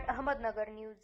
Ahmednagar news.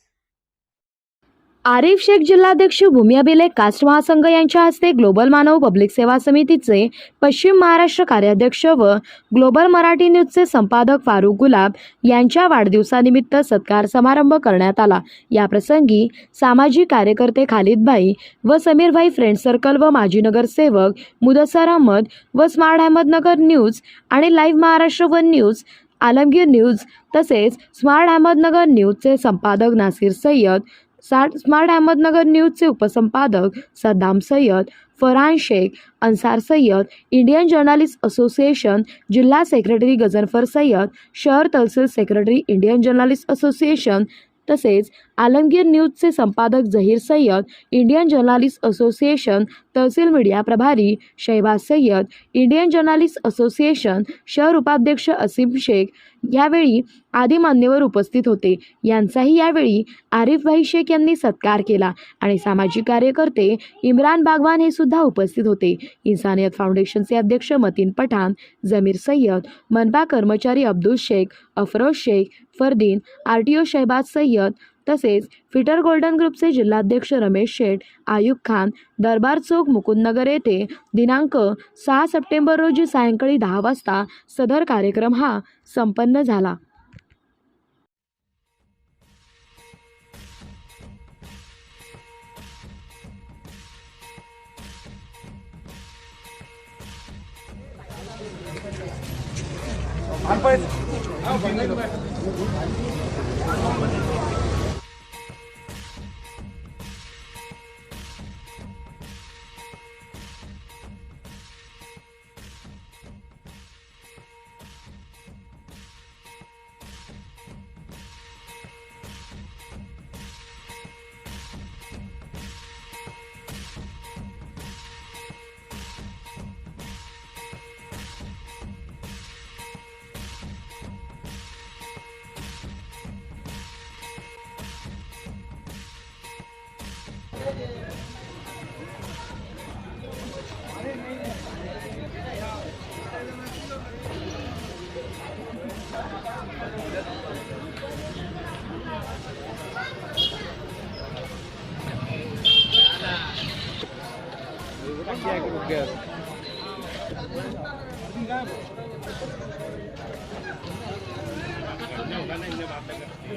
Arif Shaikh जिल्हाध्यक्ष भूमी अभिलेख caste महासंघ यांच्या हस्ते ग्लोबल मानव पब्लिक सेवा समितीचे पश्चिम महाराष्ट्र कार्याध्यक्ष व ग्लोबल मराठी न्यूजचे संपादक फारुख गुलाब यांच्या वाढदिवसानिमित्त सत्कार समारंभ करण्यात आला। या प्रसंगी सामाजिक कार्यकर्ते खालिदभाई व समीरभाई फ्रेंड सर्कल व माजी नगरसेवक मुदस्सर अहमद व स्मार्ट अहमदनगर न्यूज आणि live Maharashtra one news, Alamgir news तसेच स्मार्ट अहमदनगर न्यूजचे संपादक नासिर सय्यद, स्मार्ट अहमदनगर न्यूजचे उपसंपादक Saddam Sayyed, Farhan Shaikh, Ansar Sayyed, Indian journalist association जिल्हा सेक्रेटरी गजनफर सय्यद, शहर तहसील सेक्रेटरी इंडियन जर्नलिस्ट असोसिएशन तसेच आलमगीर न्यूजचे संपादक Zaheer Sayyed, Indian journalist association तहसील मीडिया प्रभारी Shahbaz Sayyed, Indian journalist association शहर उपाध्यक्ष असीम शेख यावेळी आदी मान्यवर उपस्थित होते। यांचाही यावेळी आरिफभाई शेख यांनी सत्कार केला आणि सामाजिक कार्यकर्ते इम्रान बागवान हे सुद्धा उपस्थित होते। इन्सानियत फाउंडेशनचे अध्यक्ष मतीन पठाण, जमीर सय्यद, मनपा कर्मचारी अब्दुल शेख, अफरोज शेख, फरदीन, RTO शहबाज सय्यद तसेच फिटर गोल्डन ग्रुपचे जिल्हाध्यक्ष रमेश शेठ, आयुब खान, दरबार चौक मुकुंदनगर येथे दिनांक 6 सप्टेंबर रोजी सायंकाळी 10 वाजता सदर कार्यक्रम हा संपन्न झाला।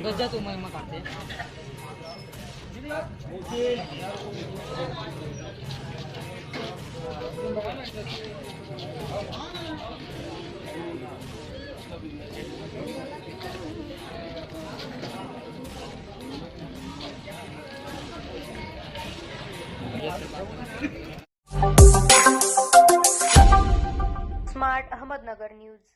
गजा तो मैं काटे स्मार्ट अहमदनगर न्यूज।